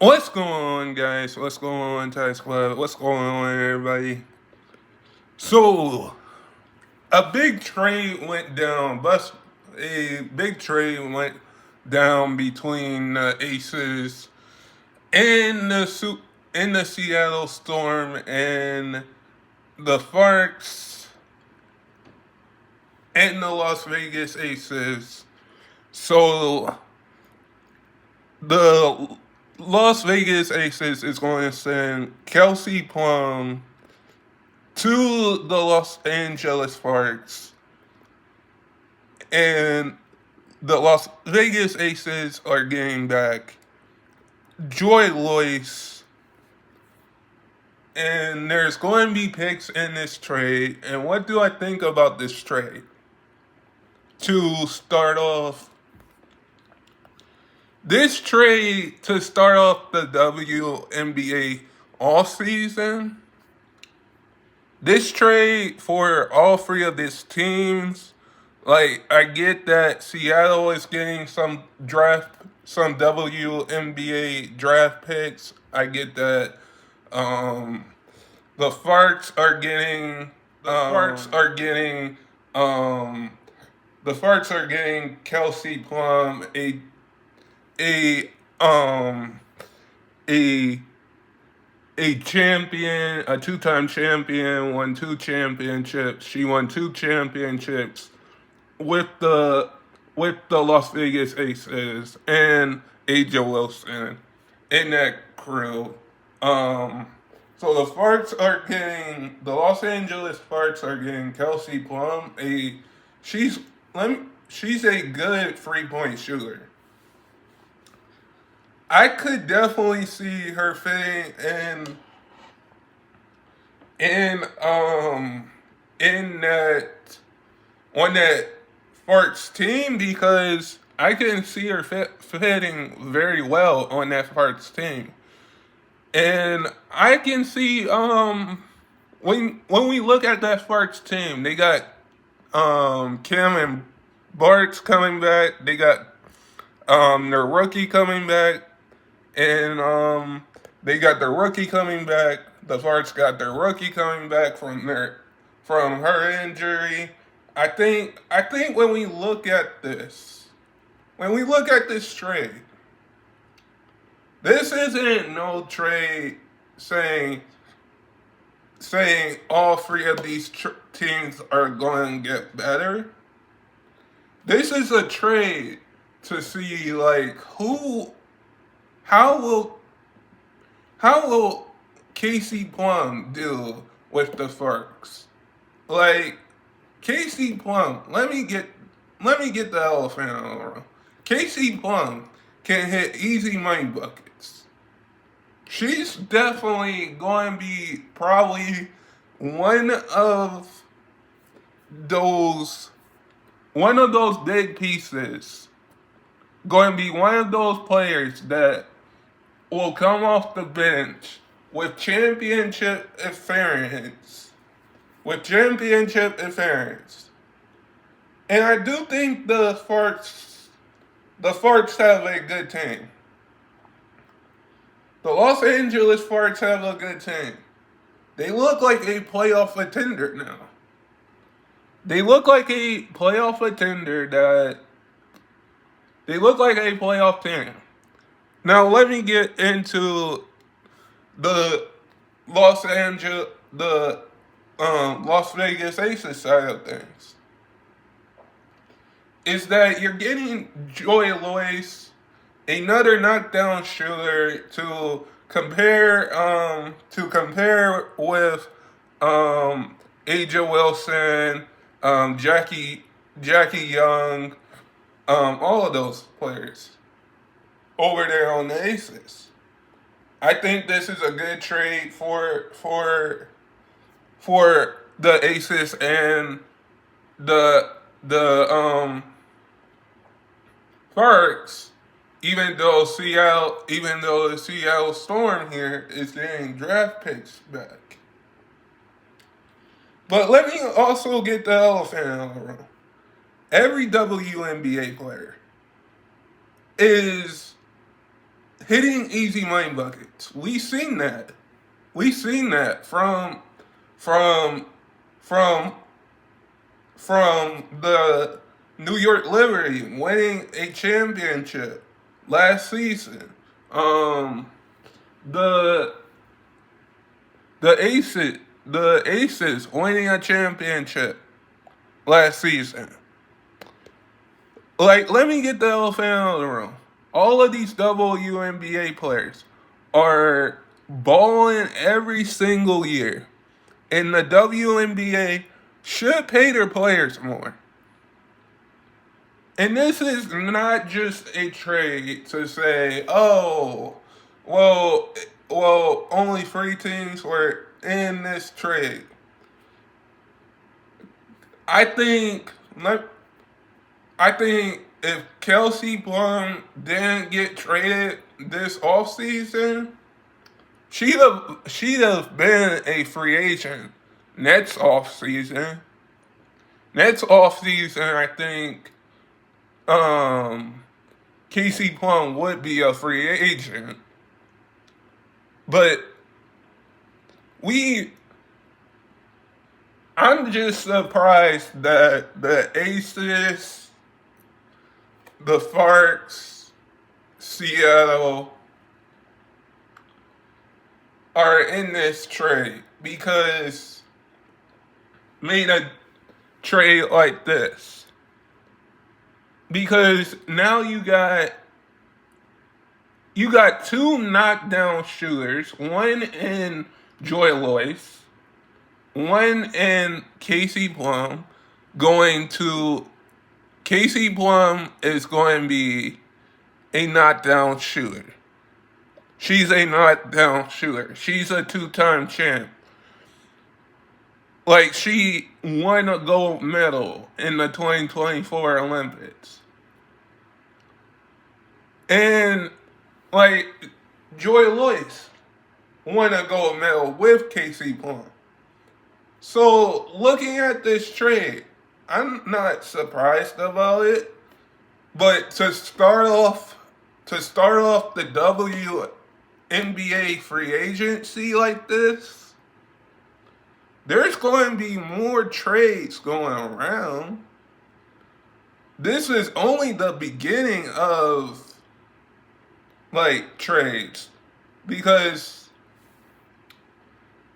What's going on, guys? What's going on, Tice Club? What's going on, everybody? So, a big trade went down. A big trade went down between the Aces and the Seattle Storm and the Sparks and the Las Vegas Aces. So, the Las Vegas Aces is going to send Kelsey Plum to the Los Angeles Sparks, and the Las Vegas Aces are getting back Loyd, and there's going to be picks in this trade. And what do I think about this trade? To start off, this trade to start off the WNBA all season. This trade for all three of these teams, like, I get that Seattle is getting some WNBA draft picks. I get that. The Farts are getting the Farts are getting Kelsey Plum, a um a a champion, a two-time champion, won two championships. She won two championships with the Las Vegas Aces and Jewell in that crew. So the Los Angeles Sparks are getting Kelsey Plum. She's she's a good 3-point shooter. I could definitely see her fitting in in that on that Farts team, because I can see her fitting very well on that Farts team. And I can see when we look at that Farts team, they got Kim and Bart's coming back. They got their rookie coming back, and they got their rookie coming back. The Farts got their rookie coming back from her injury. I think when we look at this trade, this isn't no trade saying all three of these teams are going to get better. This is a trade to see, like, how will Casey Plum do with the Farks? Like, Casey Plum, let me get the elephant out of the room. Casey Plum can hit easy money buckets. She's definitely going to be probably one of those big pieces. Going to be one of those players that will come off the bench with championship experience. And I do think the Farts have a good team. The Los Angeles Farts have a good team. They look like a playoff contender now. They look like a playoff team. Now let me get into the Las Vegas Aces side of things. Is that you're getting Loyd, another knockdown shooter, to compare with Aja Wilson, Jackie Young, all of those players over there on the Aces. I think this is a good trade for the Aces and the Sparks, even though the Seattle Storm here is getting draft picks back. But let me also get the elephant out of the room. Every WNBA player hitting easy money buckets. We seen that. We seen that from from from the New York Liberty winning a championship last season. Um, the the Aces winning a championship last season. Like, let me get the elephant out of the room. All of these WNBA players are balling every single year, and the WNBA should pay their players more. And this is not just a trade to say, oh, only three teams were in this trade. I think, I think if Kelsey Plum didn't get traded this offseason, she'd have been a free agent next offseason. Next offseason, I think Casey Plum would be a free agent. But I'm just surprised that the Aces, the Sparks, Seattle are in this trade because made a trade like this. Because now you got two knockdown shooters, one in Loyd, one in Casey Plum, Casey Plum is going to be a knockdown shooter. She's a knockdown shooter. She's a two-time champ. Like, she won a gold medal in the 2024 Olympics. And, like, Loyd won a gold medal with Casey Plum. So, looking at this trade, I'm not surprised about it. But to start off the WNBA free agency like this, there's going to be more trades going around. This is only the beginning of, like, trades. Because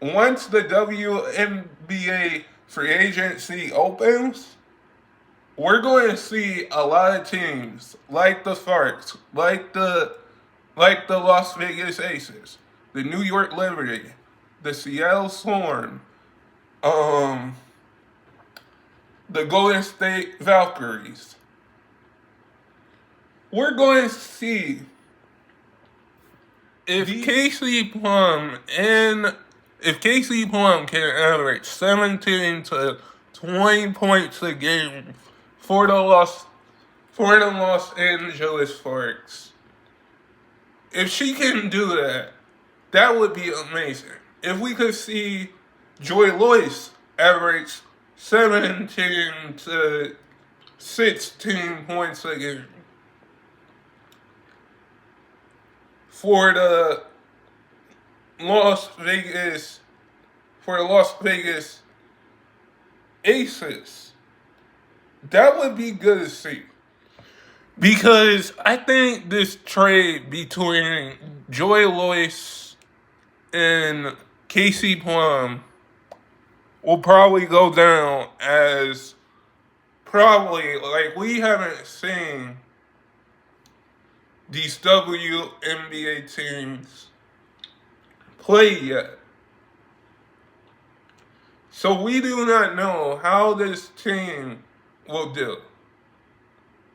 once the WNBA free agency opens, we're going to see a lot of teams like the Sparks, like the Las Vegas Aces, the New York Liberty, the Seattle Storm, the Golden State Valkyries. We're going to see if Casey Plum can average 17 to 20 points a game for the Los Angeles Sparks. If she can do that, that would be amazing. If we could see Loyd average 17 to 16 points a game for the Las Vegas Aces, that would be good to see. Because I think this trade between Loyd and Casey Plum will probably go down as probably, like, we haven't seen these WNBA teams play yet. So we do not know how this team will do.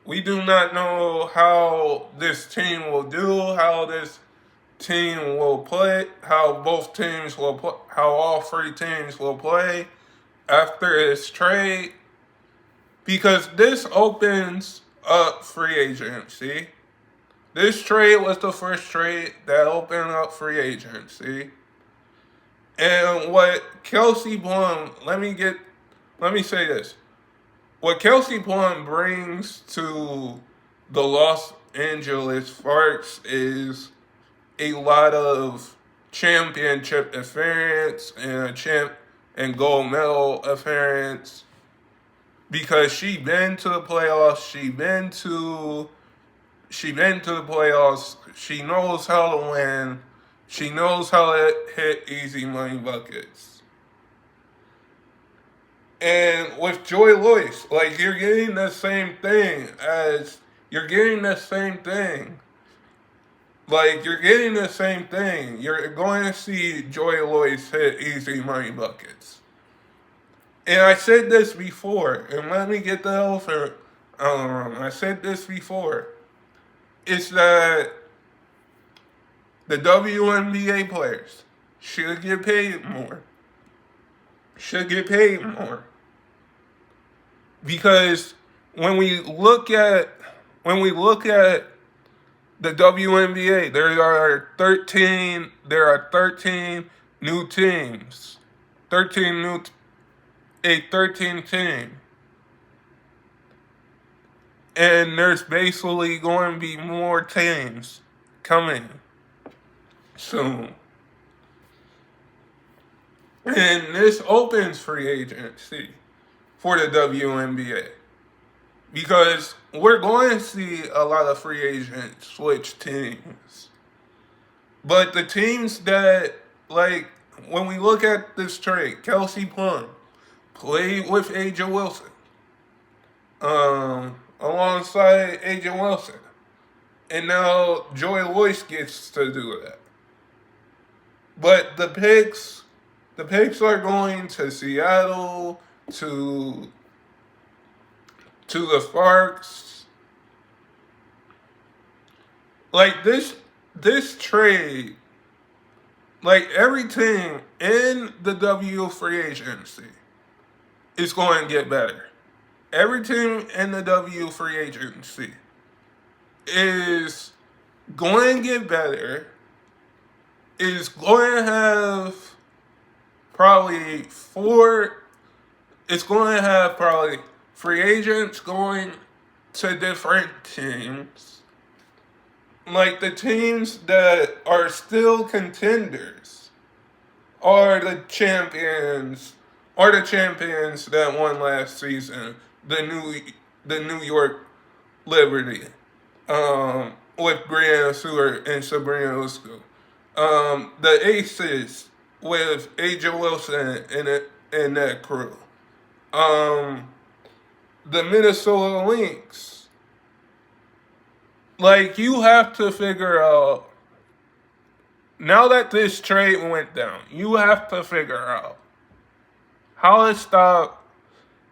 We do not know how this team will do, how this team will play, how both teams will play, how all three teams will play after this trade. Because this opens up free agency. This trade was the first trade that opened up free agency. And what Kelsey Plum, let me say this. What Kelsey Plum brings to the Los Angeles Sparks is a lot of championship appearance and and gold medal appearance because she been to the playoffs. She been to the playoffs. She knows how to win. She knows how to hit easy money buckets. And with Joy Loyd, like you're getting the same thing as you're getting the same thing. Like you're getting the same thing. You're going to see Joy Loyd hit easy money buckets. And I said this before, and let me get the elephant. I said this before. It's that the WNBA players should get paid more. Should get paid more. Because when we look at the WNBA, there are 13 new teams. 13 team. And there's basically going to be more teams coming soon. And this opens free agency for the WNBA. Because we're going to see a lot of free agents switch teams. But the teams that, like, when we look at this trade, Kelsey Plum played with AJ Wilson. Alongside AJ Wilson. And now Joy Loyd gets to do that. But the picks are going to Seattle, to the Sparks. Like this trade, like every team in the W free agency is going to get better. Every team in the W free agency is going to get better, is going to have probably free agents going to different teams. Like the teams that are still contenders are the champions that won last season. The New York Liberty. With Brianna Stewart and Sabrina Usku. The Aces with AJ Wilson and that crew. The Minnesota Lynx. Like, you have to figure out, now that this trade went down, you have to figure out how to stop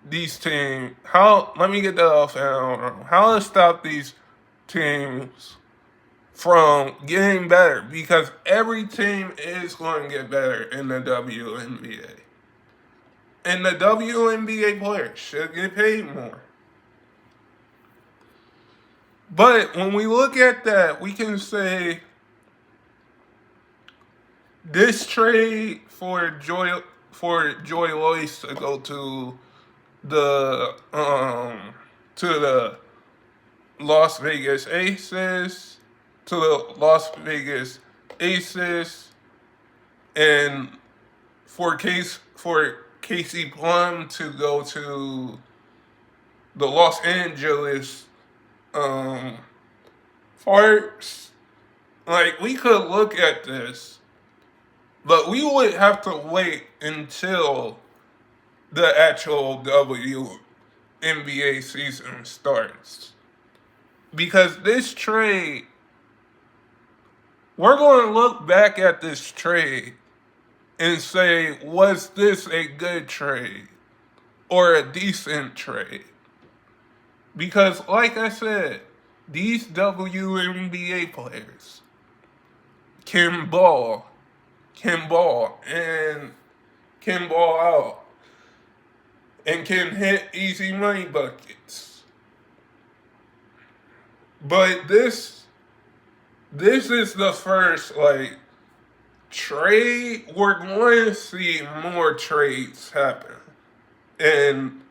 these teams, let me get that off and how to stop these teams from getting better, because every team is going to get better in the WNBA. And the WNBA players should get paid more. But when we look at that, we can say this trade for Joy Loyd to go to the Las Vegas Aces, and for Casey Plum to go to the Los Angeles Sparks. Like, we could look at this, but we would have to wait until the actual WNBA season starts. Because this trade, we're going to look back at this trade and say, was this a good trade or a decent trade? Because, like I said, these WNBA players can ball out, and can hit easy money buckets. But this is the first, like, trade. We're going to see more trades happen in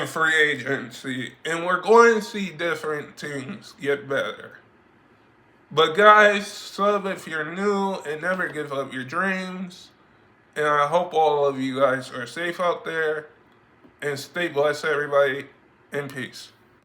free agency, and we're going to see different teams get better. But guys, sub if you're new and never give up your dreams. And I hope all of you guys are safe out there. And stay blessed, everybody. And peace.